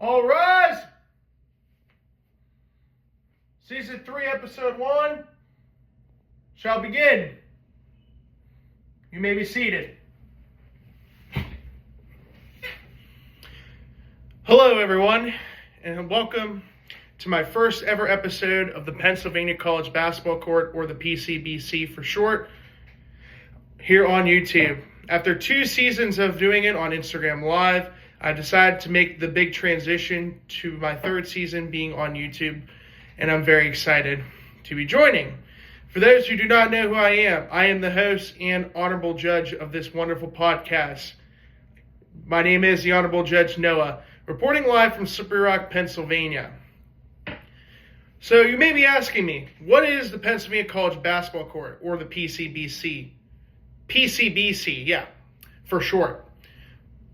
All rise. Season 3, Episode 1 shall begin. You may be seated. Hello, everyone, and welcome to my first ever episode of the Pennsylvania College Basketball Court, or the PCBC for short, here on YouTube. After 2 seasons of doing it on Instagram Live, I decided to make the big transition to my 3rd season being on YouTube, and I'm very excited to be joining. For those who do not know who I am the host and honorable judge of this wonderful podcast. My name is the Honorable Judge Noah, reporting live from Slippery Rock, Pennsylvania. So you may be asking me, what is the Pennsylvania College Basketball Court, or the PCBC? PCBC, yeah, for short.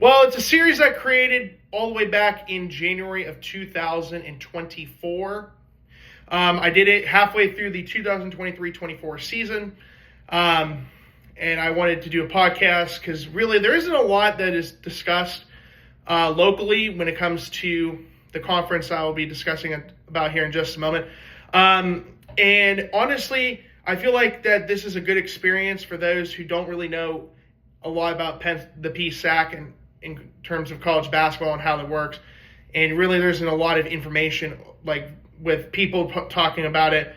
Well, it's a series I created all the way back in January of 2024. I did it halfway through the 2023-24 season, and I wanted to do a podcast because really there isn't a lot that is discussed locally when it comes to the conference I will be discussing about here in just a moment. And honestly, I feel like that this is a good experience for those who don't really know a lot about the PSAC and in terms of college basketball and how that works. And really there isn't a lot of information like with people talking about it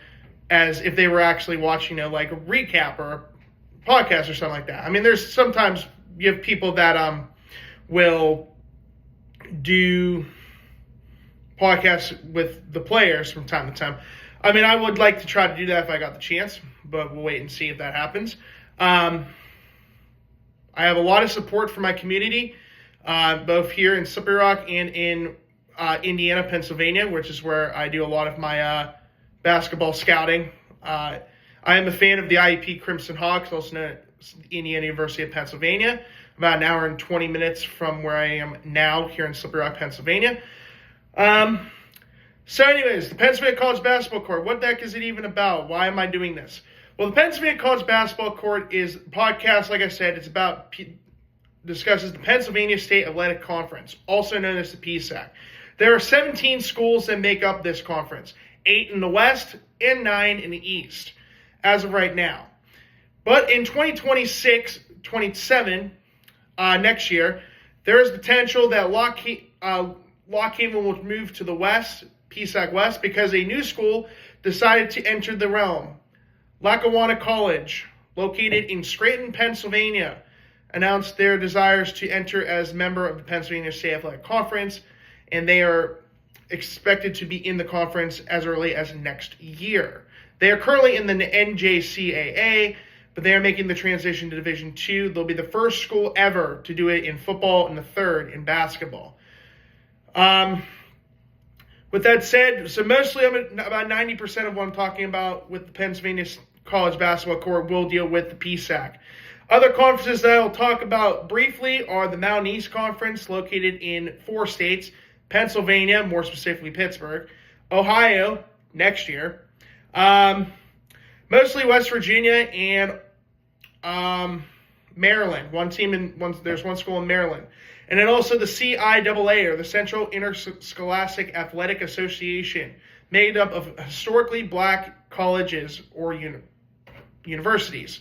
as if they were actually watching, like a recap or a podcast or something like that. I mean, there's sometimes you have people that will do podcasts with the players from time to time. I mean, I would like to try to do that if I got the chance, but we'll wait and see if that happens. I have a lot of support from my community, both here in Slippery Rock and in Indiana, Pennsylvania, which is where I do a lot of my basketball scouting. I am a fan of the IUP Crimson Hawks, also known as Indiana University of Pennsylvania, about an hour and 20 minutes from where I am now here in Slippery Rock, Pennsylvania. So anyways, the Pennsylvania College Basketball Court, what the heck is it even about? Why am I doing this? Well, the Pennsylvania College Basketball Court is a podcast, like I said, it's about, discusses the Pennsylvania State Athletic Conference, also known as the PSAC. There are 17 schools that make up this conference, 8 in the West and 9 in the East, as of right now. But in 2026-27, next year, there is potential that Lockhaven will move to the West, PSAC West, because a new school decided to enter the realm. Lackawanna College, located in Scranton, Pennsylvania, announced their desires to enter as member of the Pennsylvania State Athletic Conference, and they are expected to be in the conference as early as next year. They are currently in the NJCAA, but they are making the transition to Division II. They'll be the first school ever to do it in football and the 3rd in basketball. With that said, so mostly about 90% of what I'm talking about with the Pennsylvania College Basketball Court will deal with the PSAC. Other conferences that I'll talk about briefly are the Mountain East Conference, located in 4 states, Pennsylvania, more specifically Pittsburgh, Ohio, next year, mostly West Virginia and Maryland. There's one school in Maryland. And then also the CIAA, or the Central Interscholastic Athletic Association, made up of historically black colleges or universities.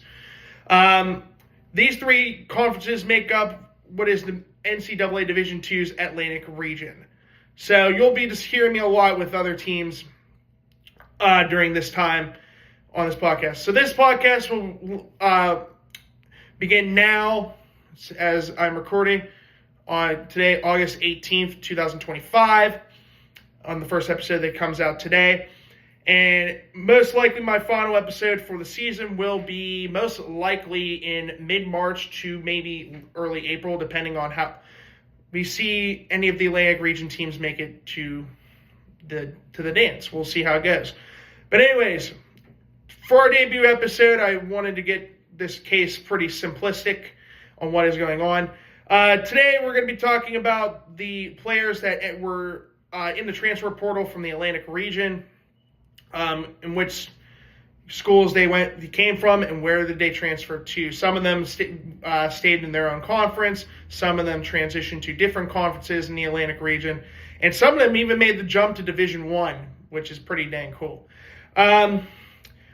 These 3 conferences make up what is the NCAA Division II's Atlantic region. So you'll be just hearing me a lot with other teams during this time on this podcast. So this podcast will begin now as I'm recording on today, August 18th, 2025, on the first episode that comes out today. And most likely my final episode for the season will be most likely in mid-March to maybe early April, depending on how we see any of the Atlantic region teams make it to the dance. We'll see how it goes. But anyways, for our debut episode, I wanted to get this case pretty simplistic on what is going on. Today, we're going to be talking about the players that were in the transfer portal from the Atlantic region, in which schools they came from and where did they transfer to. Some of them stayed in their own conference. Some of them transitioned to different conferences in the Atlantic region. And some of them even made the jump to Division One, which is pretty dang cool.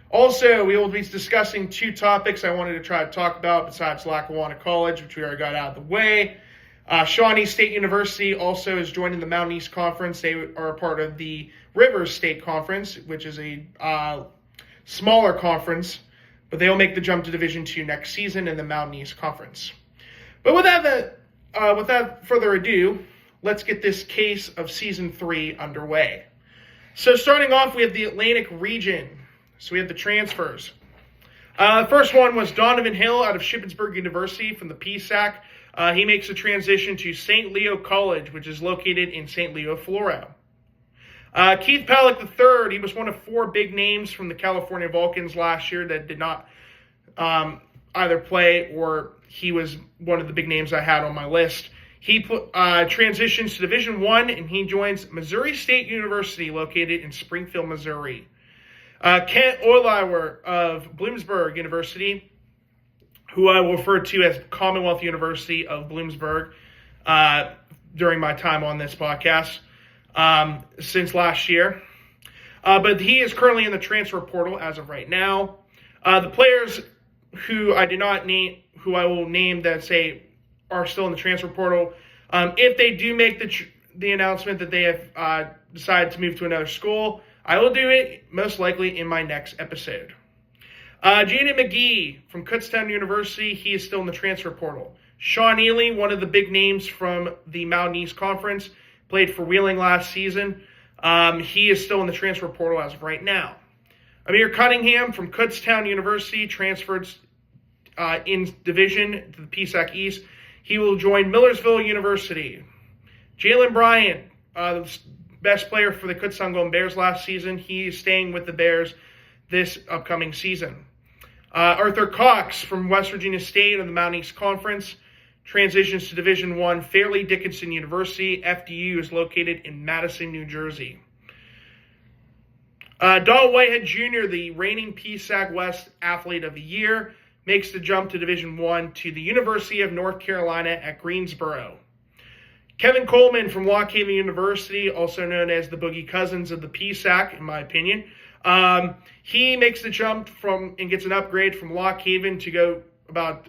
Also, we will be discussing two topics I wanted to try to talk about besides Lackawanna College, which we already got out of the way. Shawnee State University also is joining the Mountain East Conference. They are a part of the Rivers State Conference, which is a smaller conference, but they will make the jump to Division II next season in the Mountain East Conference. But without further ado, let's get this case of Season 3 underway. So starting off, we have the Atlantic region. So we have the transfers. The first one was Donovan Hill out of Shippensburg University from the PSAC. He makes a transition to St. Leo College, which is located in St. Leo, Florida. Keith Palick III, he was one of 4 big names from the California Vulcans last year that did not either play, or he was one of the big names I had on my list. He transitions to Division I, and he joins Missouri State University, located in Springfield, Missouri. Kent Oiliwer of Bloomsburg University, who I will refer to as Commonwealth University of Bloomsburg during my time on this podcast since last year. But he is currently in the transfer portal as of right now. The players who I did not name, who I will name that say are still in the transfer portal, if they do make the announcement that they have decided to move to another school, I will do it most likely in my next episode. Jaden McGee from Kutztown University, he is still in the transfer portal. Sean Ely, one of the big names from the Mountain East Conference, played for Wheeling last season. He is still in the transfer portal as of right now. Amir Cunningham from Kutztown University transferred in division to the PSAC East. He will join Millersville University. Jalen Bryant, the best player for the Kutztown Golden Bears last season, he is staying with the Bears this upcoming season. Arthur Cox from West Virginia State of the Mountain East Conference transitions to Division I. Fairleigh Dickinson University, FDU, is located in Madison, New Jersey. Donald Whitehead Jr., the reigning PSAC West Athlete of the Year, makes the jump to Division I to the University of North Carolina at Greensboro. Kevin Coleman from Lock Haven University, also known as the Boogie Cousins of the PSAC, in my opinion, he makes the jump and gets an upgrade from Lock Haven to go about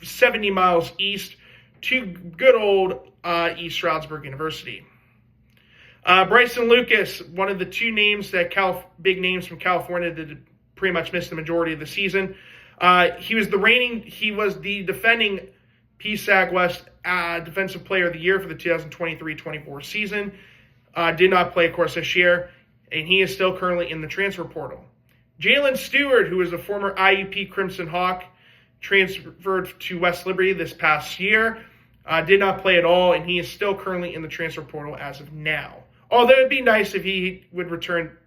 70 miles east to good old East Stroudsburg University. Bryson Lucas, one of the 2 names that big names from California that pretty much missed the majority of the season. He was the defending PSAC West Defensive Player of the Year for the 2023-24 season. Did not play, of course, this year, and he is still currently in the transfer portal. Jalen Stewart, who is a former IUP Crimson Hawk, transferred to West Liberty this past year. Did not play at all, and he is still currently in the transfer portal as of now. Although it would be nice if he would return.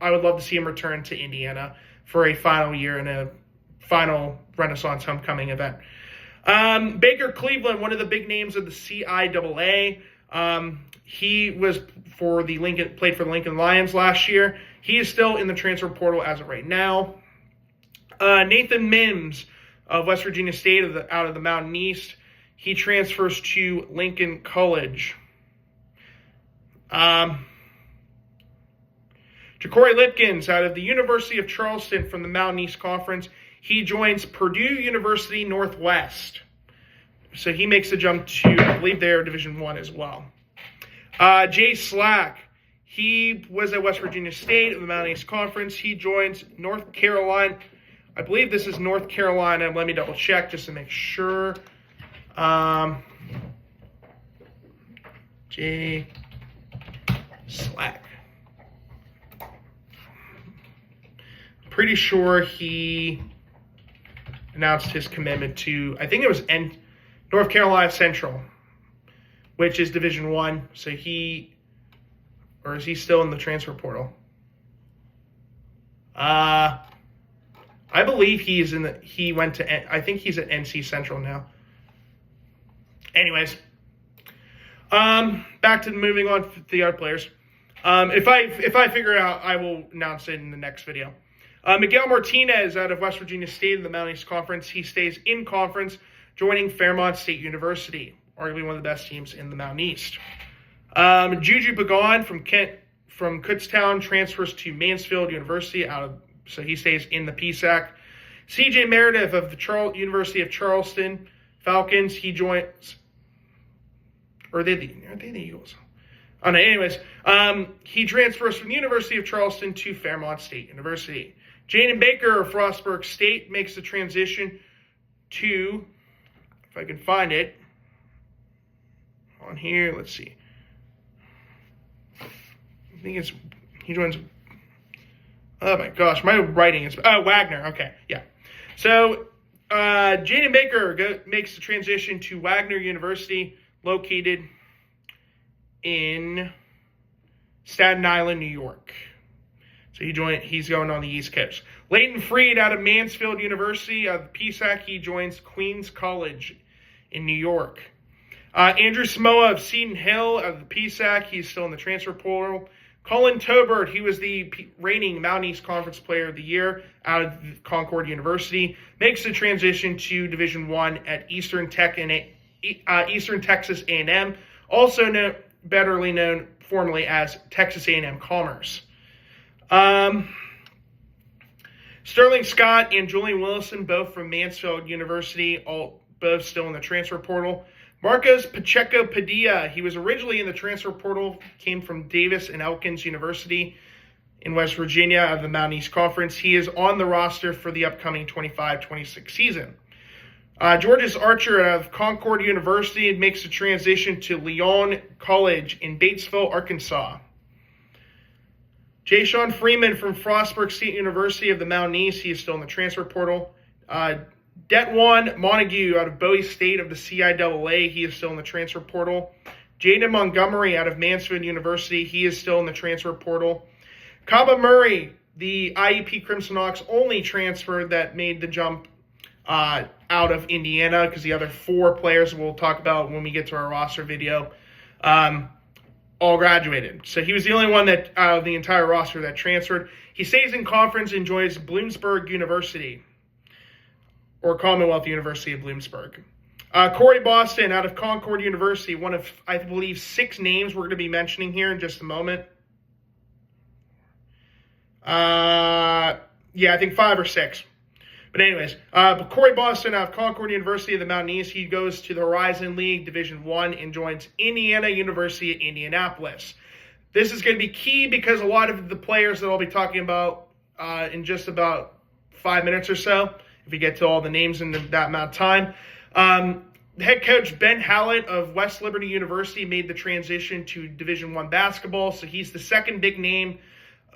I would love to see him return to Indiana for a final year and a final Renaissance Homecoming event. Baker Cleveland, one of the big names of the CIAA. He was played for the Lincoln Lions last year. He is still in the transfer portal as of right now. Nathan Mims of West Virginia State out of the Mountain East. He transfers to Lincoln College. Ja'Cory Lipkins out of the University of Charleston from the Mountain East Conference. He joins Purdue University Northwest. So he makes the jump to, I believe, their Division I as well. Jay Slack, he was at West Virginia State of the Mountain East Conference. He joins North Carolina. I believe this is North Carolina. Let me double check just to make sure. Jay Slack. Pretty sure he announced his commitment to, I think it was North Carolina Central, which is Division I. So is he still in the transfer portal? I believe I think he's at NC Central now. Anyways, back to moving on to the other players. If I figure it out, I will announce it in the next video. Miguel Martinez out of West Virginia State in the Mountain East Conference. He stays in conference, joining Fairmont State University, arguably one of the best teams in the Mountain East. Juju Pagan from Kutztown transfers to Mansfield University so he stays in the PSAC. CJ Meredith of the University of Charleston Falcons, he joins, or are they the Eagles? Oh no, anyways, he transfers from the University of Charleston to Fairmont State University. Jaden Baker of Frostburg State makes the transition to, if I can find it, on here, let's see. I think he joins, oh my gosh, my writing is, Wagner, okay, yeah. So, Jaden Baker makes the transition to Wagner University, located in Staten Island, New York. So he's going on the East Coast. Leighton Freed out of Mansfield University, of PSAC, he joins Queens College in New York. Andrew Samoa of Seton Hill of the PSAC, he's still in the transfer portal. Colin Tobert, he was the reigning Mountain East Conference Player of the Year out of Concord University, makes the transition to Division I at Eastern Texas A&M, also betterly known formerly as Texas A&M Commerce. Sterling Scott and Julian Willison, both from Mansfield University, both still in the transfer portal. Marcos Pacheco Padilla, he was originally in the transfer portal, came from Davis and Elkins University in West Virginia of the Mountain East Conference. He is on the roster for the upcoming 25-26 season. Georges Archer out of Concord University makes the transition to Leon College in Batesville, Arkansas. Jay-Sean Freeman from Frostburg State University of the Mountain East, he is still in the transfer portal. Detwan Montague out of Bowie State of the CIAA, he is still in the transfer portal. Jaden Montgomery out of Mansfield University, he is still in the transfer portal. Kaba Murray, the IEP Crimson Ox only transfer that made the jump out of Indiana, because the other 4 players we'll talk about when we get to our roster video all graduated. So he was the only one that out of the entire roster that transferred. He stays in conference and joins Bloomsburg University, or Commonwealth University of Bloomsburg. Corey Boston out of Concord University, one of, I believe, 6 names we're going to be mentioning here in just a moment. I think 5 or 6. But anyways, Corey Boston out of Concord University of the Mountain East, he goes to the Horizon League Division I and joins Indiana University at Indianapolis. This is going to be key because a lot of the players that I'll be talking about in just about 5 minutes or so, if we get to all the names in that amount of time. Head coach Ben Hallett of West Liberty University made the transition to Division I basketball, so he's the second big name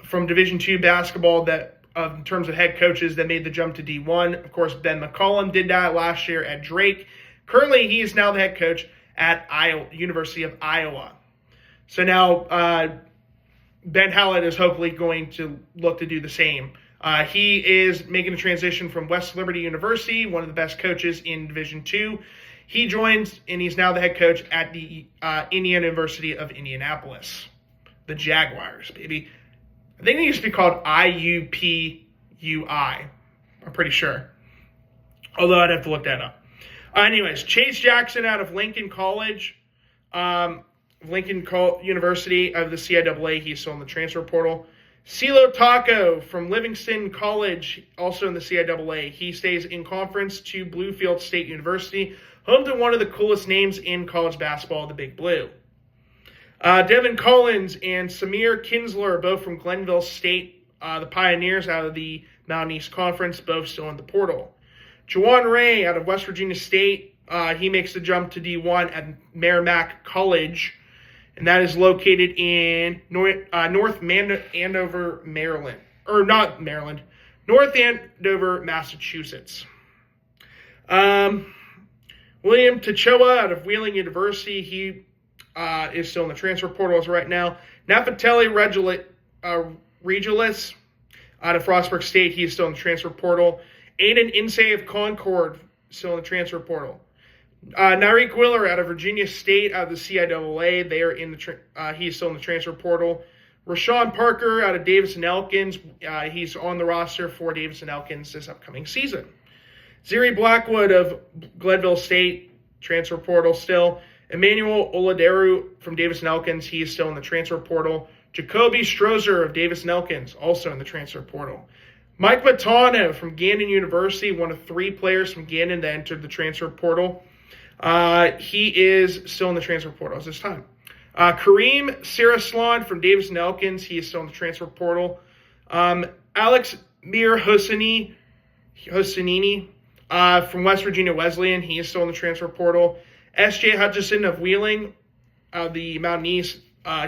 from Division II basketball that, in terms of head coaches, that made the jump to D1. Of course, Ben McCollum did that last year at Drake. Currently, he is now the head coach at University of Iowa. So now Ben Hallett is hopefully going to look to do the same. He is making a transition from West Liberty University, one of the best coaches in Division II. He joins, and he's now the head coach at the Indiana University of Indianapolis. The Jaguars, baby. I think it used to be called IUPUI. I'm pretty sure. Although I'd have to look that up. Anyways, Chase Jackson out of Lincoln College, University of the CIAA. He's still in the transfer portal. CeeLo Taco from Livingston College, also in the CIAA. He stays in conference to Bluefield State University, home to one of the coolest names in college basketball, the Big Blue. Devin Collins and Samir Kinsler, both from Glenville State, the Pioneers out of the Mountain East Conference, both still in the portal. Juwan Ray out of West Virginia State, he makes the jump to D1 at Merrimack College, and that is located in North Andover, Maryland. Or not Maryland, North Andover, Massachusetts. William Tachoa out of Wheeling University, he is still in the transfer portal as right now. Naphtali Regalis out of Frostburg State, he is still in the transfer portal. Aiden Insay of Concord, still in the transfer portal. Narik Willer out of Virginia State, out of the CIAA, they are in the he's still in the transfer portal. Rashawn Parker out of Davis and Elkins, he's on the roster for Davis and Elkins this upcoming season. Ziri Blackwood of Glenville State, transfer portal still. Emmanuel Oladeru from Davis and Elkins, he is still in the transfer portal. Jacoby Strozer of Davis and Elkins, also in the transfer portal. Mike Matano from Gannon University, one of 3 players from Gannon that entered the transfer portal. He is still in the transfer portal at this time. Kareem Siraslan from Davis and Elkins, he is still in the transfer portal. Alex Mir Hosseini from West Virginia Wesleyan, he is still in the transfer portal. S.J. Hutchison of Wheeling, the Mountain East,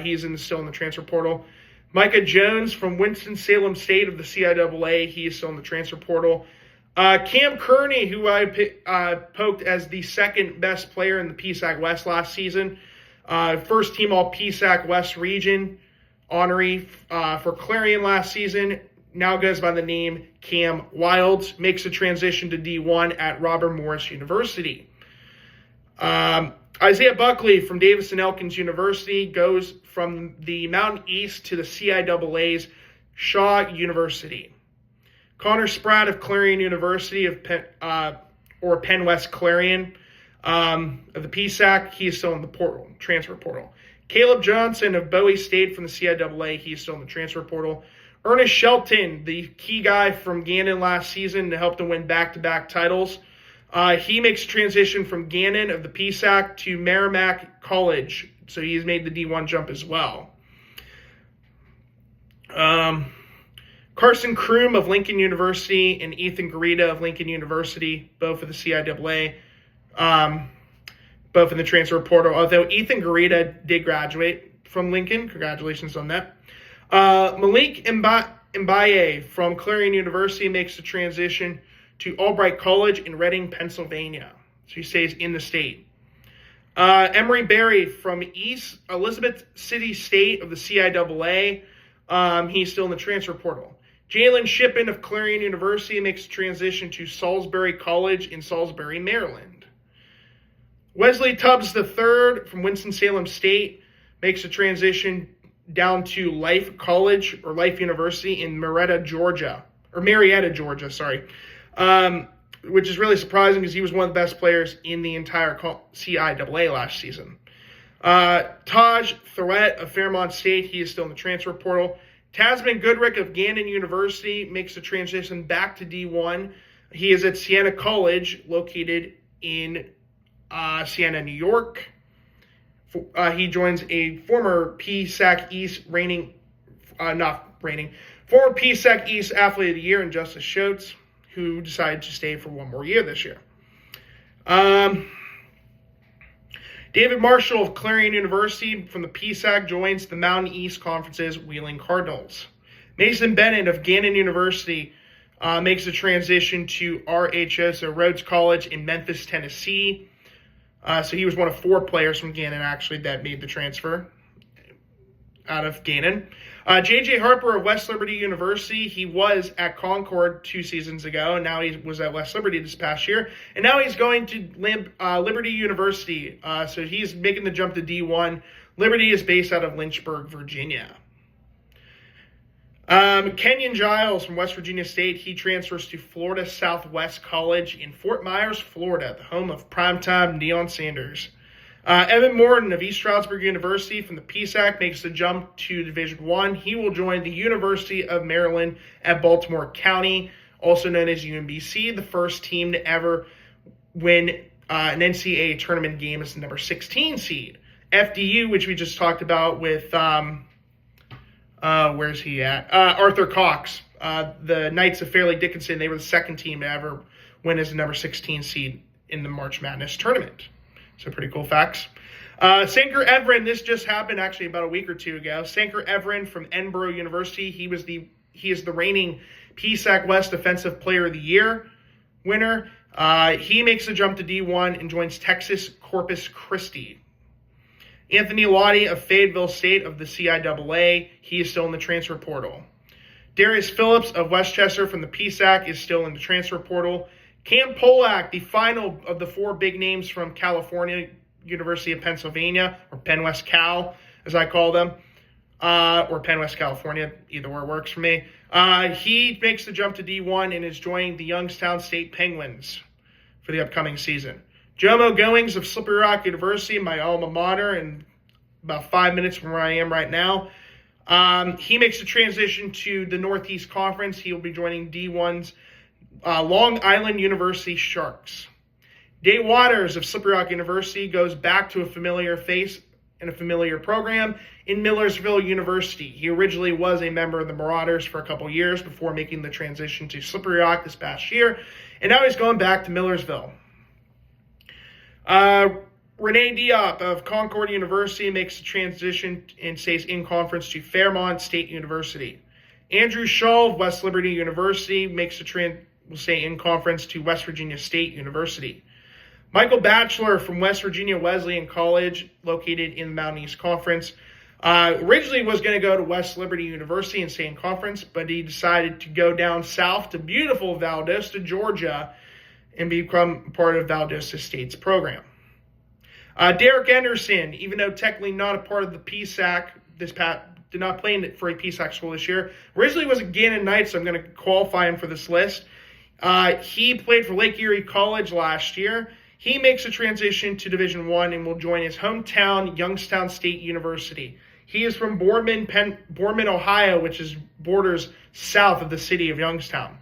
he is still in the transfer portal. Micah Jones from Winston-Salem State of the CIAA, he is still in the transfer portal. Cam Kearney, who I poked as the second best player in the PSAC West last season. First team all PSAC West region honoree for Clarion last season. Now goes by the name Cam Wilds. Makes a transition to D1 at Robert Morris University. Isaiah Buckley from Davis and Elkins University goes from the Mountain East to the CIAA's Shaw University. Connor Spratt of Clarion University of Penn West Clarion of the PSAC, he is still in the transfer portal. Caleb Johnson of Bowie State from the CIAA, he is still in the transfer portal. Ernest Shelton, the key guy from Gannon last season to help them win back-to-back titles. He makes a transition from Gannon of the PSAC to Merrimack College, so he's made the D1 jump as well. Carson Kroom of Lincoln University and Ethan Garita of Lincoln University, both of the CIAA, both in the transfer portal, although Ethan Garita did graduate from Lincoln. Congratulations on that. Malik Mbaye from Clarion University makes the transition to Albright College in Reading, Pennsylvania. So he stays in the state. Emery Berry from East Elizabeth City State of the CIAA. He's still in the transfer portal. Jalen Shippen of Clarion University makes a transition to Salisbury College in Salisbury, Maryland. Wesley Tubbs III from Winston-Salem State makes a transition down to Life College or Life University in Marietta, Georgia. Which is really surprising because he was one of the best players in the entire CIAA last season. Taj Threat of Fairmont State, he is still in the transfer portal. Tasman Goodrick of Gannon University makes the transition back to D1. He is at Siena College, located in Siena, New York. He joins a former PSAC East former PSAC East Athlete of the Year in Justice Schultz, who decided to stay for one more year this year. David Marshall of Clarion University from the PSAC joins the Mountain East Conference's Wheeling Cardinals. Mason Bennett of Gannon University makes the transition to RHO, so Rhodes College in Memphis, Tennessee. So he was one of 4 players from Gannon, actually, that made the transfer out of Gannon. J.J. Harper of West Liberty University, he was at Concord 2 seasons ago, and now he was at West Liberty this past year. And now he's going to Liberty University, so he's making the jump to D1. Liberty is based out of Lynchburg, Virginia. Kenyon Giles from West Virginia State, he transfers to Florida Southwest College in Fort Myers, Florida, the home of primetime Deion Sanders. Evan Morton of East Stroudsburg University from the PSAC makes the jump to Division I. He will join the University of Maryland at Baltimore County, also known as UMBC, the first team to ever win an NCAA tournament game as the number 16 seed. FDU, which we just talked about with, where's he at? Arthur Cox. The Knights of Fairleigh Dickinson, they were the second team to ever win as the number 16 seed in the March Madness tournament. So pretty cool facts. Sanker Everin, this just happened actually about a week or two ago. Sanker Everin from Edinburgh University, he is the reigning PSAC West Defensive Player of the Year winner. He makes the jump to D1 and joins Texas Corpus Christi. Anthony Lottie of Fayetteville State of the CIAA, he is still in the transfer portal. Darius Phillips of Westchester from the PSAC is still in the transfer portal. Cam Polak, the final of the 4 big names from California, University of Pennsylvania, or Penn West Cal, as I call them, or Penn West California, either or works for me. He makes the jump to D1 and is joining the Youngstown State Penguins for the upcoming season. Jomo Goings of Slippery Rock University, my alma mater, and about 5 minutes from where I am right now. He makes the transition to the Northeast Conference. He will be joining D1's Long Island University Sharks. Dave Waters of Slippery Rock University goes back to a familiar face and a familiar program in Millersville University. He originally was a member of the Marauders for a couple years before making the transition to Slippery Rock this past year, and now he's going back to Millersville. Renee Diop of Concord University makes the transition and stays in conference to Fairmont State University. Andrew Shaw of West Liberty University makes will stay in conference to West Virginia State University. Michael Batchelor from West Virginia Wesleyan College, located in the Mountain East Conference, originally was going to go to West Liberty University and stay in conference, but he decided to go down south to beautiful Valdosta, Georgia, and become part of Valdosta State's program. Derek Anderson, even though technically not a part of the PSAC, did not play for a PSAC school this year. Originally was a Gannon Knight, so I'm going to qualify him for this list. He played for Lake Erie College last year. He makes a transition to Division I and will join his hometown, Youngstown State University. He is from Boardman, Ohio, which borders south of the city of Youngstown.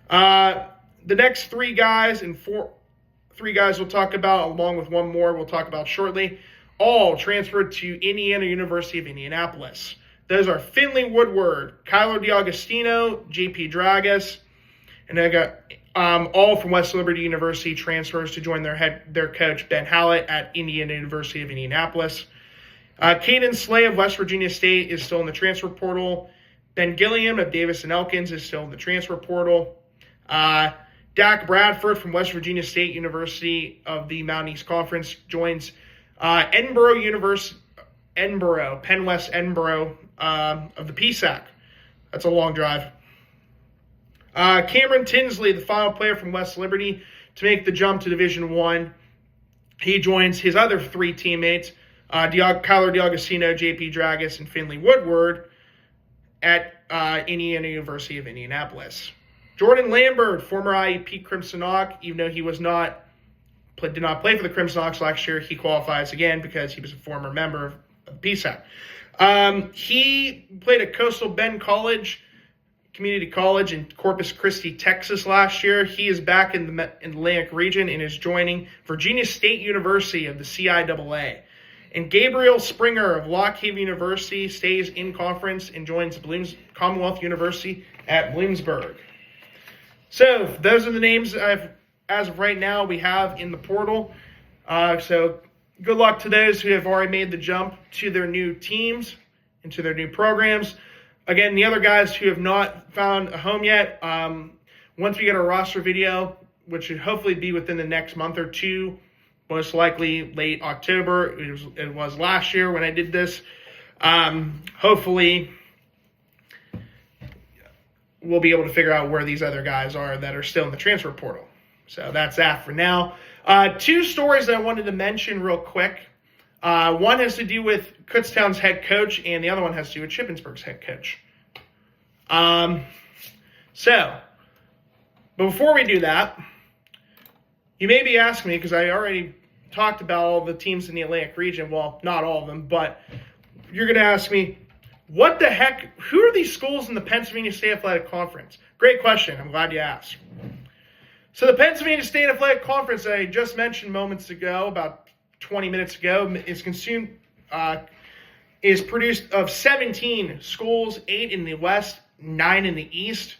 The next three guys we'll talk about, along with one more we'll talk about shortly, all transferred to Indiana University of Indianapolis. Those are Finley Woodward, Kyler DiAugustino, JP Dragas, and I got all from West Liberty University transfers to join their coach, Ben Hallett, at Indiana University of Indianapolis. Caden Slay of West Virginia State is still in the transfer portal. Ben Gilliam of Davis and Elkins is still in the transfer portal. Dak Bradford from West Virginia State University of the Mountain East Conference joins Penn West Edinboro of the PSAC. That's a long drive. Cameron Tinsley, the final player from West Liberty to make the jump to Division I. He joins his other three teammates, Kyler DiAugustino, JP Dragas, and Finley Woodward at Indiana University of Indianapolis. Jordan Lambert, former IEP Crimson Hawk, even though he did not play for the Crimson Hawks last year, he qualifies again because he was a former member of the PSAC. He played at Coastal Bend Community College in Corpus Christi, Texas last year. He is back in the Atlantic region and is joining Virginia State University of the CIAA. And Gabriel Springer of Lock Haven University stays in conference and joins Commonwealth University at Bloomsburg. So those are the names as of right now we have in the portal. So good luck to those who have already made the jump to their new teams and to their new programs. Again, the other guys who have not found a home yet, once we get a roster video, which should hopefully be within the next month or two, most likely late October. It was last year when I did this. Hopefully we'll be able to figure out where these other guys are that are still in the transfer portal. So that's that for now. Two stories that I wanted to mention real quick. One has to do with Kutztown's head coach, and the other one has to do with Shippensburg's head coach. But before we do that, you may be asking me, because I already talked about all the teams in the Atlantic region. Well, not all of them, but you're going to ask me, what the heck, who are these schools in the Pennsylvania State Athletic Conference? Great question. I'm glad you asked. So the Pennsylvania State Athletic Conference that I just mentioned moments ago, about 20 minutes ago, is produced of 17 schools, 8 in the West, 9 in the East.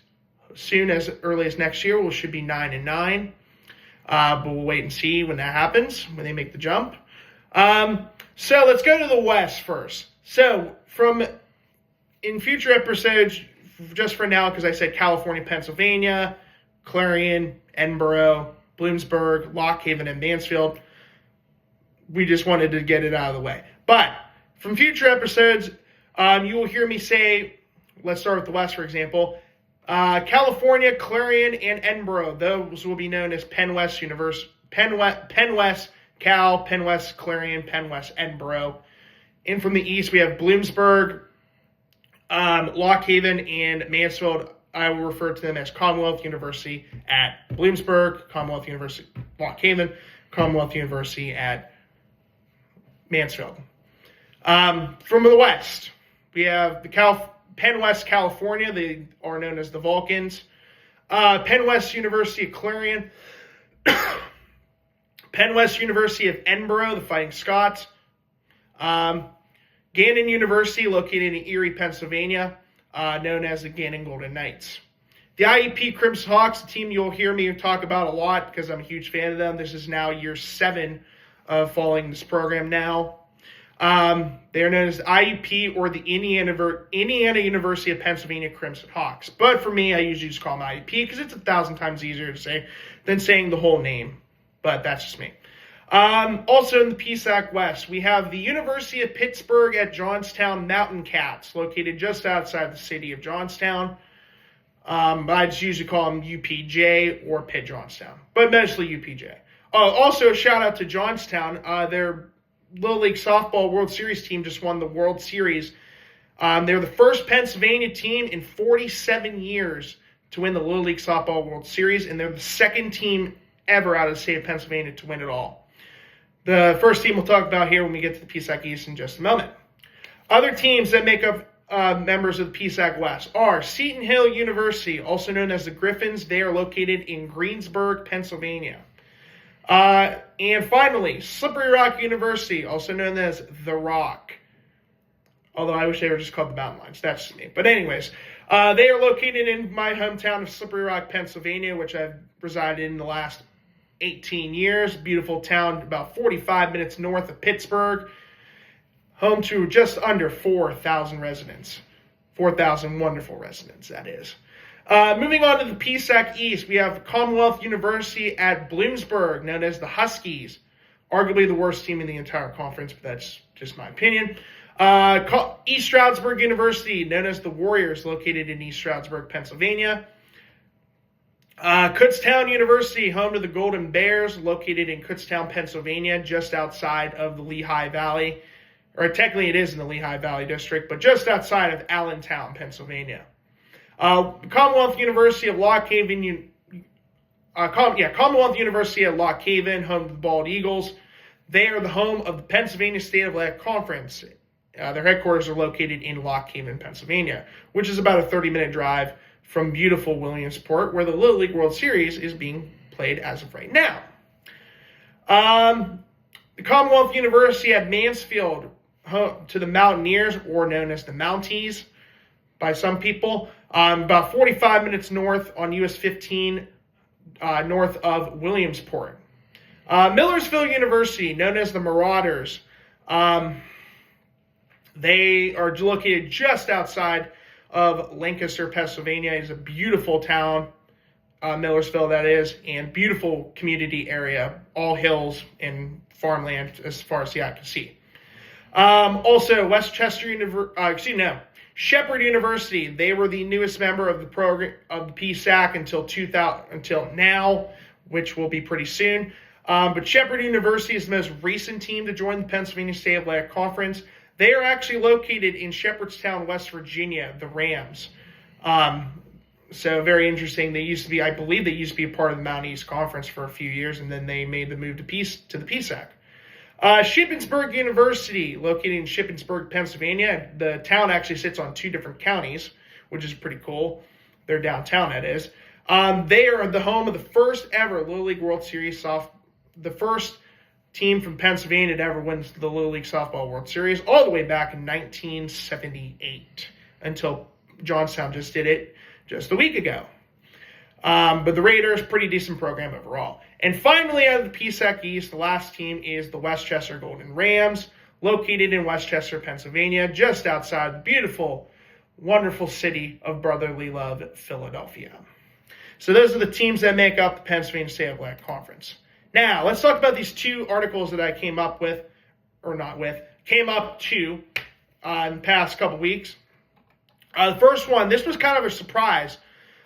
Soon, as early as next year, we should be 9 and 9. But we'll wait and see when that happens, when they make the jump. So let's go to the West first. So in future episodes, just for now, because I said California, Pennsylvania, Clarion, Edinboro, Bloomsburg, Lock Haven, and Mansfield, we just wanted to get it out of the way. But from future episodes, you will hear me say, let's start with the West, for example, California, Clarion, and Edinboro. Those will be known as Penn West Cal, Penn West Clarion, Penn West Edinboro. And from the East, we have Bloomsburg, Lock Haven, and Mansfield. I will refer to them as Commonwealth University at Bloomsburg, Commonwealth University, Lock Haven. Commonwealth University at Mansfield. From the West, we have the Penn West, California. They are known as the Vulcans. Penn West University of Clarion. Penn West University of Edinburgh, the Fighting Scots. Gannon University, located in Erie, Pennsylvania, known as the Gannon Golden Knights. The IUP Crimson Hawks, a team you'll hear me talk about a lot because I'm a huge fan of them. This is now year 7 of following this program now. They are known as the IUP or the Indiana University of Pennsylvania Crimson Hawks. But for me, I usually just call them IUP because it's 1,000 times easier to say than saying the whole name. But that's just me. Also in the PSAC West, we have the University of Pittsburgh at Johnstown Mountain Cats, located just outside the city of Johnstown. But I just usually call them UPJ or Pitt Johnstown, but mostly UPJ. Also, shout out to Johnstown. Their Little League Softball World Series team just won the World Series. They're the first Pennsylvania team in 47 years to win the Little League Softball World Series, and they're the second team ever out of the state of Pennsylvania to win it all. The first team we'll talk about here when we get to the PSAC East in just a moment. Other teams that make up members of the PSAC West are Seton Hill University, also known as the Griffins. They are located in Greensburg, Pennsylvania. And finally, Slippery Rock University, also known as The Rock. Although I wish they were just called the Mountain Lions. That's just me. But anyways, they are located in my hometown of Slippery Rock, Pennsylvania, which I've resided in the last 18 years. Beautiful town, about 45 minutes north of Pittsburgh. Home to just under 4,000 residents. 4,000 wonderful residents, that is. Moving on to the PSAC East, we have Commonwealth University at Bloomsburg, known as the Huskies. Arguably the worst team in the entire conference, but that's just my opinion. East Stroudsburg University, known as the Warriors, located in East Stroudsburg, Pennsylvania. Kutztown University, home to the Golden Bears, located in Kutztown, Pennsylvania, just outside of the Lehigh Valley. Or technically it is in the Lehigh Valley District, but just outside of Allentown, Pennsylvania. Commonwealth University of Lock Haven, Commonwealth University of Lock Haven, home to the Bald Eagles. They are the home of the Pennsylvania State Athletic Conference. Their headquarters are located in Lock Haven, Pennsylvania, which is about a 30-minute drive from beautiful Williamsport, where the Little League World Series is being played as of right now. The Commonwealth University at Mansfield, home to the Mountaineers, or known as the Mounties by some people, about 45 minutes north on US 15, north of Williamsport. Millersville University, known as the Marauders, they are located just outside of Lancaster, Pennsylvania. It's a beautiful town, Millersville that is, and beautiful community area, all hills and farmland as far as the eye can see. Also, Shepherd University. They were the newest member of the program of the PSAC until now, which will be pretty soon. But Shepherd University is the most recent team to join the Pennsylvania State Athletic Conference. They are actually located in Shepherdstown, West Virginia, the Rams. So very interesting. I believe they used to be a part of the Mountain East Conference for a few years, and then they made the move to the PSAC. Shippensburg University, located in Shippensburg, Pennsylvania. The town actually sits on 2 different counties, which is pretty cool. Their downtown, that is. They are the home of the first ever Little League World Series the first team from Pennsylvania to ever win the Little League Softball World Series, all the way back in 1978, until Johnstown just did it just a week ago. But the Raiders, pretty decent program overall. And finally, out of the PSAC East, the last team is the Westchester Golden Rams, located in Westchester, Pennsylvania, just outside the beautiful, wonderful city of brotherly love, Philadelphia. So those are the teams that make up the Pennsylvania State Athletic Conference. Now, let's talk about these 2 articles that I came up to in the past couple weeks. The first one, this was kind of a surprise.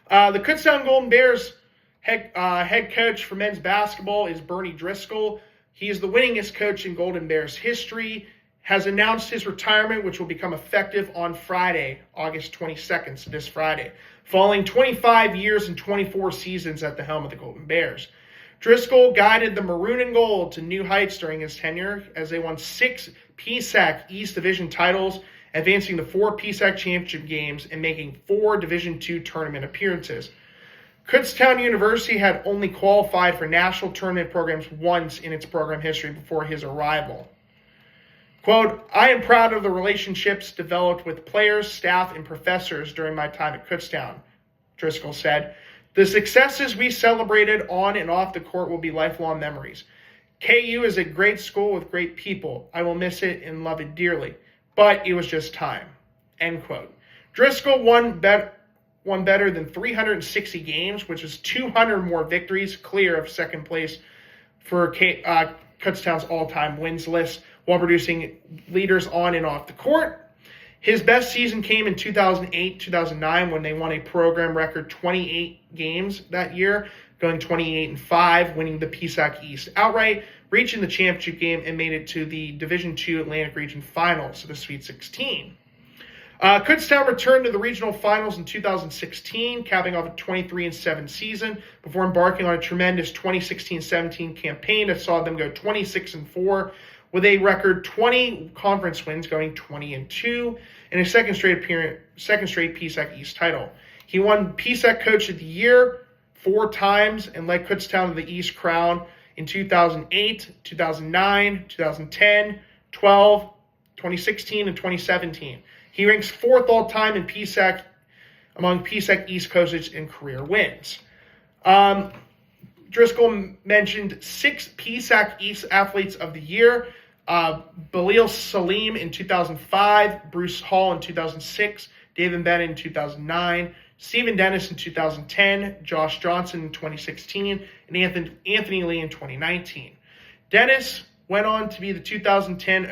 The Kutztown Golden Bears head coach for men's basketball is Bernie Driscoll. He is the winningest coach in Golden Bears history, has announced his retirement, which will become effective on Friday, August 22nd, so this Friday, following 25 years and 24 seasons at the helm of the Golden Bears. Driscoll guided the Maroon and Gold to new heights during his tenure as they won 6 PSAC East Division titles, advancing to 4 PSAC championship games and making 4 Division II tournament appearances. Kutztown University had only qualified for national tournament programs once in its program history before his arrival. Quote, I am proud of the relationships developed with players, staff, and professors during my time at Kutztown, Driscoll said. The successes we celebrated on and off the court will be lifelong memories. KU is a great school with great people. I will miss it and love it dearly. But it was just time. End quote. Driscoll won better than 360 games, which is 200 more victories, clear of second place for Kutztown's all-time wins list, while producing leaders on and off the court. His best season came in 2008-2009 when they won a program record 28 games that year, going 28-5, winning the PSAC East outright, reaching the championship game, and made it to the Division II Atlantic Region Finals, so the Sweet 16. Kutztown returned to the regional finals in 2016, capping off a 23-7 season before embarking on a tremendous 2016-17 campaign that saw them go 26-4 with a record 20 conference wins, going 20-2, and a second straight PSAC East title. He won PSAC Coach of the Year 4 times and led Kutztown to the East crown in 2008, 2009, 2010, 12, 2016, and 2017. He ranks 4th all-time in PSAC among PSAC East coaches in career wins. Driscoll mentioned 6 PSAC East Athletes of the Year. Balil Salim in 2005, Bruce Hall in 2006, David Bennett in 2009, Stephen Dennis in 2010, Josh Johnson in 2016, and Anthony Lee in 2019. Dennis went on to be the 2010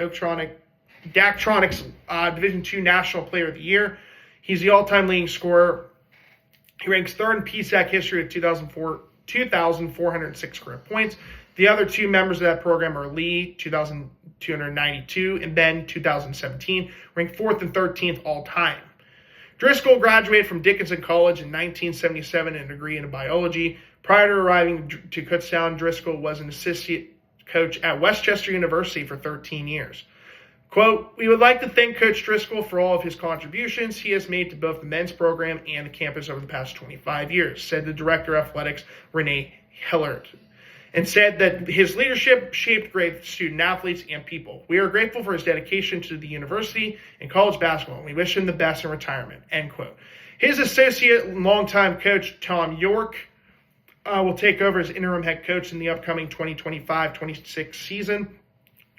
Daktronics Division II National Player of the Year. He's the all-time leading scorer. He ranks 3rd in PSAC history at 2,406 career points. The other 2 members of that program are Lee, 2,292, and Ben, 2017, ranked 4th and 13th all-time. Driscoll graduated from Dickinson College in 1977 and a degree in biology. Prior to arriving to Kutztown, Driscoll was an assistant coach at Westchester University for 13 years. Quote, we would like to thank Coach Driscoll for all of his contributions he has made to both the men's program and the campus over the past 25 years, said the Director of Athletics, Renee Hillard, and said that his leadership shaped great student athletes and people. We are grateful for his dedication to the university and college basketball, and we wish him the best in retirement, end quote. His associate and longtime coach, Tom York, will take over as interim head coach in the upcoming 2025-26 season.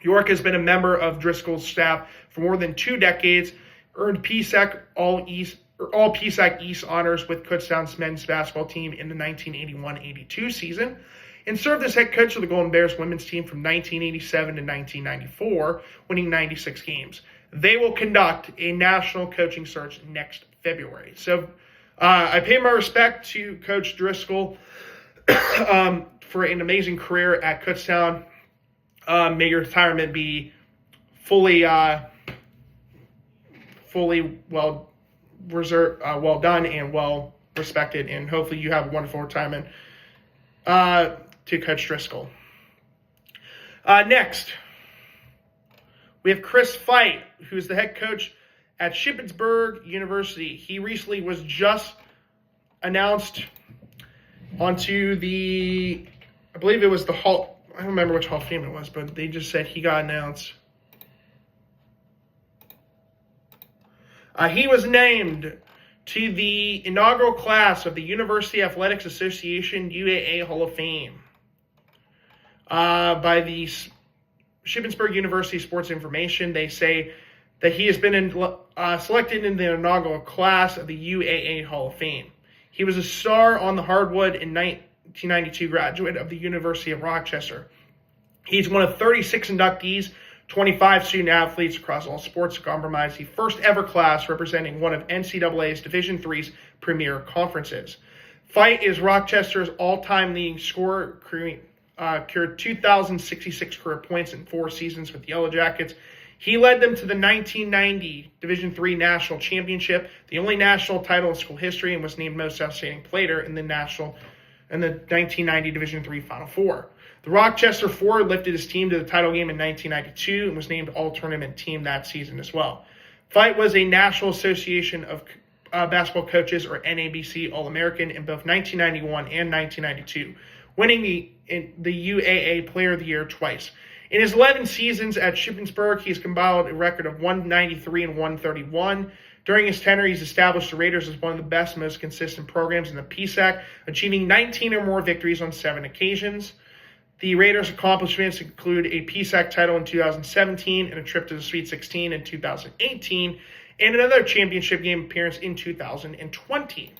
York has been a member of Driscoll's staff for more than 2 decades, earned PSAC all PSAC East honors with Kutztown's men's basketball team in the 1981-82 season, and served as head coach of the Golden Bears women's team from 1987 to 1994, winning 96 games. They will conduct a national coaching search next February. So I pay my respect to Coach Driscoll for an amazing career at Kutztown. May your retirement be fully well done and well respected, and hopefully you have a wonderful retirement to Coach Driscoll. Next, we have Chris Feit, who's the head coach at Shippensburg University. He recently was just announced onto the, I believe it was the Hall. I don't remember which Hall of Fame it was, but they just said he got announced. He was named to the inaugural class of the University Athletics Association UAA Hall of Fame by the Shippensburg University Sports Information. They say that he has been selected in the inaugural class of the UAA Hall of Fame. He was a star on the hardwood in 1992 graduate of the University of Rochester. He's one of 36 inductees, 25 student athletes across all sports to comprise the first ever class representing one of NCAA's Division III's premier conferences. Feit is Rochester's all-time leading scorer, cured 2,066 career points in 4 seasons with the Yellow Jackets. He led them to the 1990 Division III National Championship, the only national title in school history, and was named Most Outstanding Player in the in the 1990 Division III Final Four. The Rochester Four lifted his team to the title game in 1992 and was named All-Tournament Team that season as well. Fight was a National Association of Basketball Coaches, or NABC, All-American in both 1991 and 1992, winning the UAA Player of the Year twice. In his 11 seasons at Shippensburg, he's compiled a record of 193 and 131. During his tenure, he's established the Raiders as one of the best, most consistent programs in the PSAC, achieving 19 or more victories on 7 occasions. The Raiders' accomplishments include a PSAC title in 2017 and a trip to the Sweet 16 in 2018, and another championship game appearance in 2020.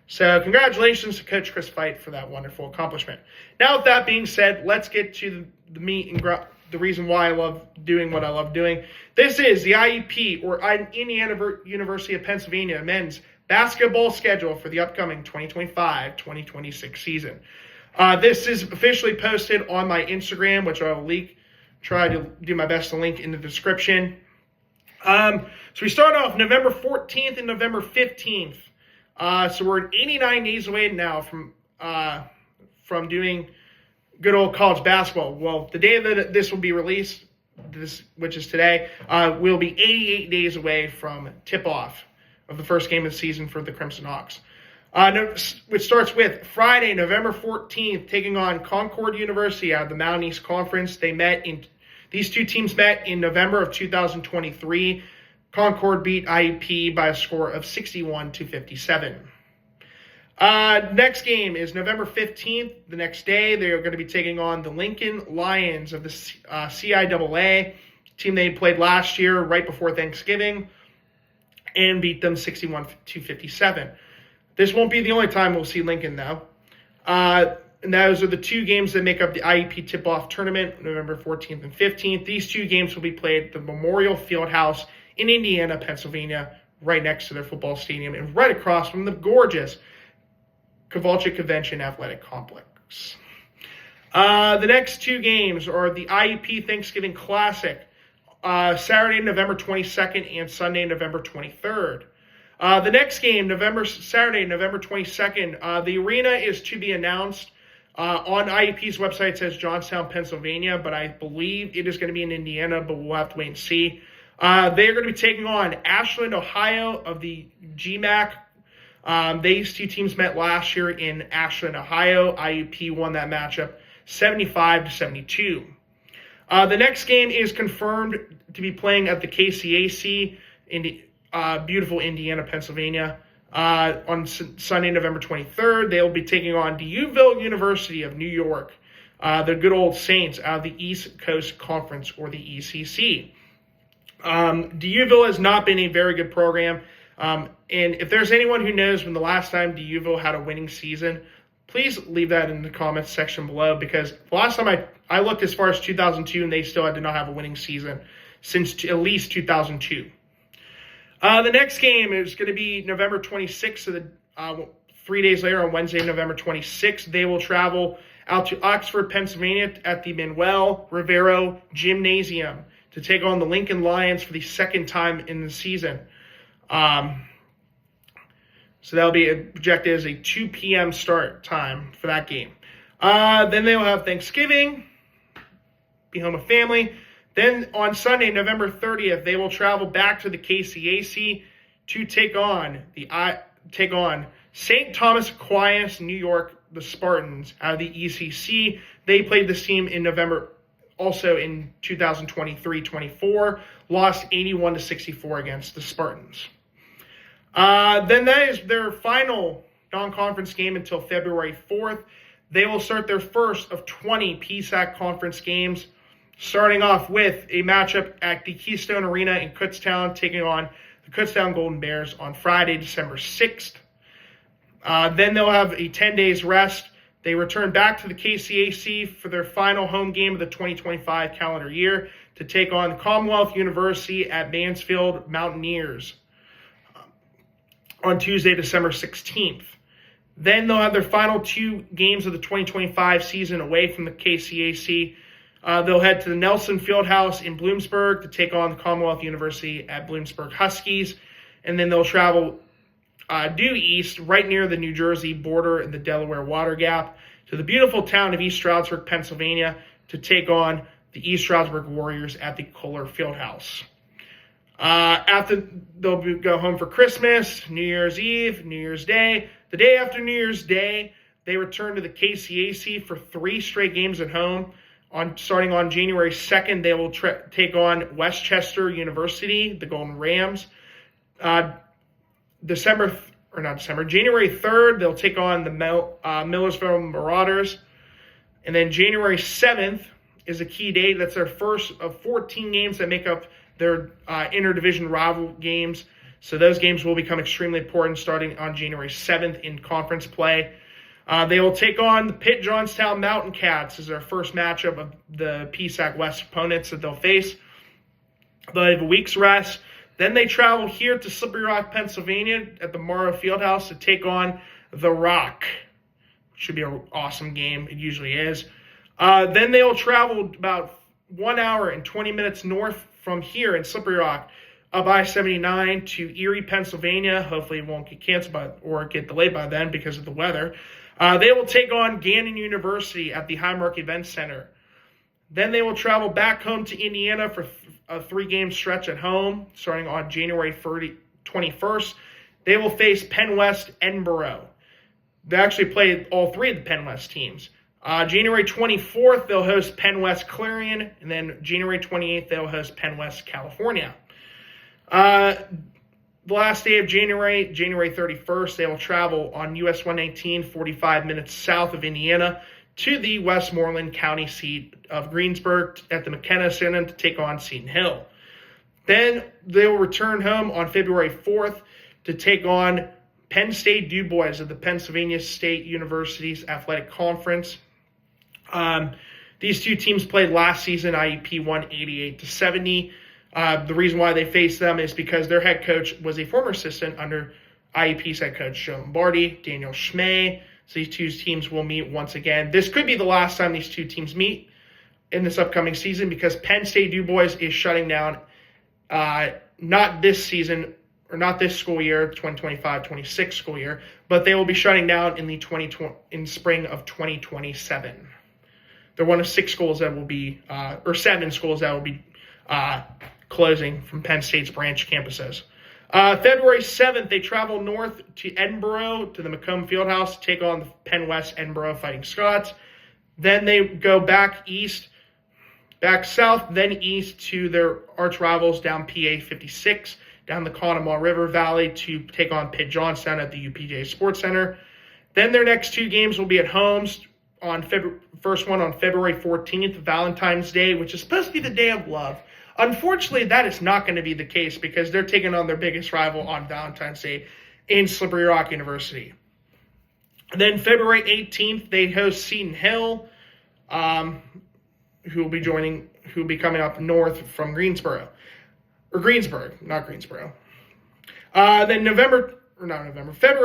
So congratulations to Coach Chris Veit for that wonderful accomplishment. Now, with that being said, let's get to the meat and the reason why I love doing what I love doing. This is the IUP, or Indiana University of Pennsylvania men's basketball schedule for the upcoming 2025-2026 season. This is officially posted on my Instagram, which I will try to do my best to link in the description. So we start off November 14th and November 15th. So we're 89 days away now from doing good old college basketball. Well, the day that this will be released, which is today, we'll be 88 days away from tip-off of the first game of the season for the Crimson Hawks. Which starts with Friday, November 14th, taking on Concord University out of the Mountain East Conference. These two teams met in November of 2023. Concord beat IUP by a score of 61-57. Next game is November 15th. The next day, they are going to be taking on the Lincoln Lions of the CIAA, team they played last year right before Thanksgiving, and beat them 61-57. This won't be the only time we'll see Lincoln, though. And those are the two games that make up the IUP tip-off tournament, November 14th and 15th. These two games will be played at the Memorial Fieldhouse in Indiana, Pennsylvania, right next to their football stadium and right across from the gorgeous Kovalchik Convention Athletic Complex. The next two games are the IUP Thanksgiving Classic, Saturday, November 22nd and Sunday, November 23rd. The next game, Saturday, November 22nd, the arena is to be announced. On IUP's website, it says Johnstown, Pennsylvania, but I believe it is going to be in Indiana, but we'll have to wait and see. They are going to be taking on Ashland, Ohio of the GMAC. These two teams met last year in Ashland, Ohio. IUP won that matchup 75-72. The next game is confirmed to be playing at the KCAC in beautiful Indiana, Pennsylvania. On Sunday, November 23rd, they will be taking on DeUville University of New York, the good old Saints out of the East Coast Conference, or the ECC. DeUville has not been a very good program, and if there's anyone who knows when the last time DeUville had a winning season, please leave that in the comments section below, because the last time I looked as far as 2002, and they still did not have a winning season since at least 2002. The next game is going to be November 26th, so 3 days later on Wednesday, November 26th, they will travel out to Oxford, Pennsylvania at the Manuel Rivero Gymnasium to take on the Lincoln Lions for the second time in the season. So that'll be projected as a 2 p.m. start time for that game. Then they will have Thanksgiving, be home with family. Then on Sunday, November 30th, they will travel back to the KCAC to take on St. Thomas Aquinas, New York, the Spartans out of the ECC. They played this team in November, also in 2023-24, lost 81-64 against the Spartans. Then that is their final non-conference game until February 4th. They will start their first of 20 PSAC conference games, starting off with a matchup at the Keystone Arena in Kutztown, taking on the Kutztown Golden Bears on Friday, December 6th. Then they'll have a 10 days rest. They return back to the KCAC for their final home game of the 2025 calendar year to take on Commonwealth University at Mansfield Mountaineers on Tuesday, December 16th. Then they'll have their final 2 games of the 2025 season away from the KCAC. They'll head to the Nelson Fieldhouse in Bloomsburg to take on Commonwealth University at Bloomsburg Huskies. And then they'll travel due east, right near the New Jersey border and the Delaware Water Gap, to the beautiful town of East Stroudsburg, Pennsylvania, to take on the East Stroudsburg Warriors at the Kohler Fieldhouse. After they'll go home for Christmas, New Year's Eve, New Year's Day. The day after New Year's Day, they return to the KCAC for 3 straight games at home. Starting on January 2nd, they will take on Westchester University, the Golden Rams. January 3rd, they'll take on the Millersville Marauders. And then January 7th is a key date. That's their first of 14 games that make up their interdivision rival games. So those games will become extremely important starting on January 7th in conference play. They will take on the Pitt Johnstown Mountain Cats as their first matchup of the PSAC West opponents that they'll face. They'll have a week's rest. Then they travel here to Slippery Rock, Pennsylvania at the Morrow Fieldhouse to take on the Rock. Should be an awesome game. It usually is. Then they'll travel about 1 hour and 20 minutes north from here in Slippery Rock, up I-79 to Erie, Pennsylvania. Hopefully it won't get canceled or get delayed by then because of the weather. They will take on Gannon University at the Highmark Event Center. Then they will travel back home to Indiana for a 3-game stretch at home, starting on January 21st. They will face Penn West Edinboro. They actually play all 3 of the Penn West teams. January 24th, they'll host Penn West Clarion, and then January 28th, they'll host Penn West California. The last day of January 31st, they will travel on US 119, 45 minutes south of Indiana, to the Westmoreland County seat of Greensburg at the McKenna Center to take on Seton Hill. Then they will return home on February 4th to take on Penn State Du Bois of the Pennsylvania State University's Athletic Conference. These 2 teams played last season. IUP won 88-70. The reason why they faced them is because their head coach was a former assistant under IUP's head coach Joe Lombardi, Daniel Schmay. So these 2 teams will meet once again. This could be the last time these 2 teams meet in this upcoming season because Penn State Du Bois is shutting down not this season or not this school year, 2025-26 school year, but they will be shutting down in spring of 2027. They're one of 6 schools that will be, or 7 schools that will be closing from Penn State's branch campuses. February 7th, they travel north to Edinboro to the Macomb Fieldhouse to take on the Penn West Edinboro Fighting Scots. Then they go back south, then east to their arch rivals down PA 56, down the Conemaugh River Valley to take on Pitt Johnstown at the UPJ Sports Center. Then their next 2 games will be at home. First one on February 14th, Valentine's Day, which is supposed to be the day of love. Unfortunately, that is not going to be the case because they're taking on their biggest rival on Valentine's Day in Slippery Rock University. Then February 18th, they host Seton Hill, who will be coming up north from February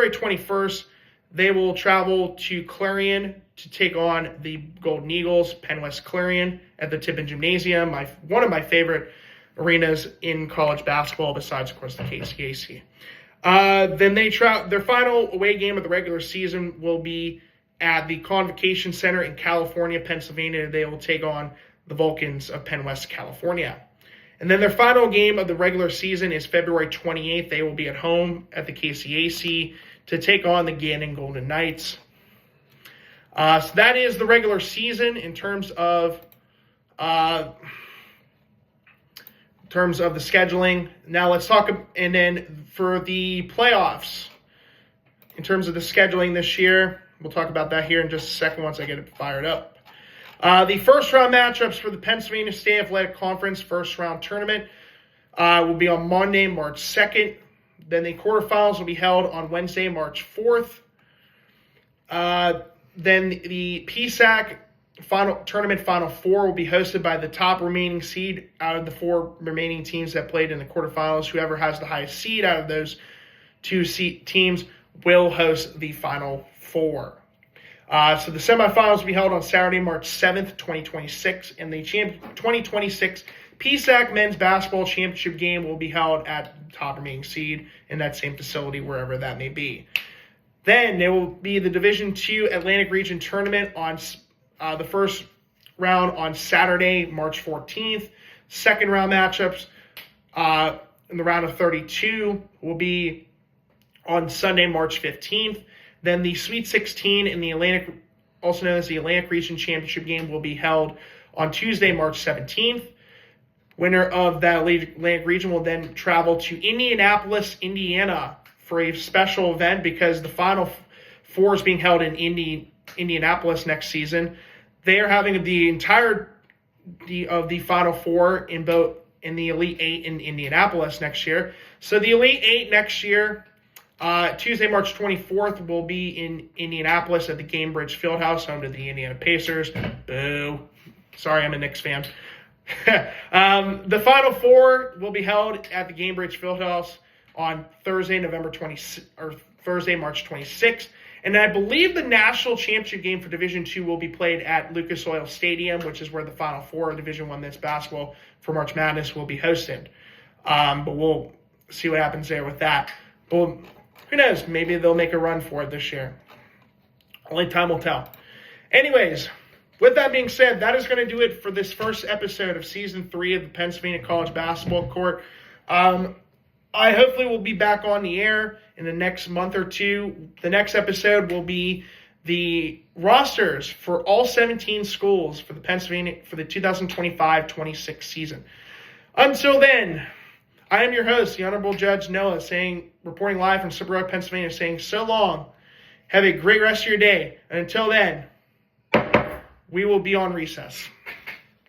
21st, they will travel to Clarion to take on the Golden Eagles, Penn West Clarion, at the Tippin Gymnasium, one of my favorite arenas in college basketball, besides, of course, the KCAC. Then their final away game of the regular season will be at the Convocation Center in California, Pennsylvania. They will take on the Vulcans of Penn West, California. And then their final game of the regular season is February 28th. They will be at home at the KCAC to take on the Gannon Golden Knights. So that is the regular season in terms of the scheduling. Now let's talk, and then for the playoffs, in terms of the scheduling this year, we'll talk about that here in just a second once I get it fired up. The first round matchups for the Pennsylvania State Athletic Conference first round tournament will be on Monday, March 2nd. Then the quarterfinals will be held on Wednesday, March 4th. Then the PSAC Tournament Final Four will be hosted by the top remaining seed out of the 4 remaining teams that played in the quarterfinals. Whoever has the highest seed out of those 2 teams will host the Final Four. So the semifinals will be held on Saturday, March 7th, 2026, and the 2026 PSAC men's basketball championship game will be held at the top remaining seed in that same facility, wherever that may be. Then there will be the Division II Atlantic Region Tournament on the first round on Saturday, March 14th. Second round matchups in the round of 32 will be on Sunday, March 15th. Then the Sweet 16 in the Atlantic, also known as the Atlantic Region Championship game, will be held on Tuesday, March 17th. Winner of that Atlantic Region will then travel to Indianapolis, Indiana for a special event because the Final Four is being held in Indianapolis next season. They are having the entire of the Final Four in the Elite Eight in Indianapolis next year. So the Elite Eight next year, Tuesday, March 24th, will be in Indianapolis at the Gainbridge Fieldhouse, home to the Indiana Pacers. Boo. Sorry, I'm a Knicks fan. The Final Four will be held at the Gainbridge Fieldhouse on Thursday, March 26th. And I believe the national championship game for Division II will be played at Lucas Oil Stadium, which is where the Final Four of Division I men's basketball for March Madness will be hosted. But we'll see what happens there with that. But who knows? Maybe they'll make a run for it this year. Only time will tell. Anyways, with that being said, that is going to do it for this first episode of Season 3 of the Pennsylvania College Basketball Court. I hopefully will be back on the air in the next month or two. The next episode will be the rosters for all 17 schools for the 2025-26 season. Until then, I am your host, the Honorable Judge Noah, reporting live from Silver Rock, Pennsylvania, saying so long. Have a great rest of your day. And until then, we will be on recess.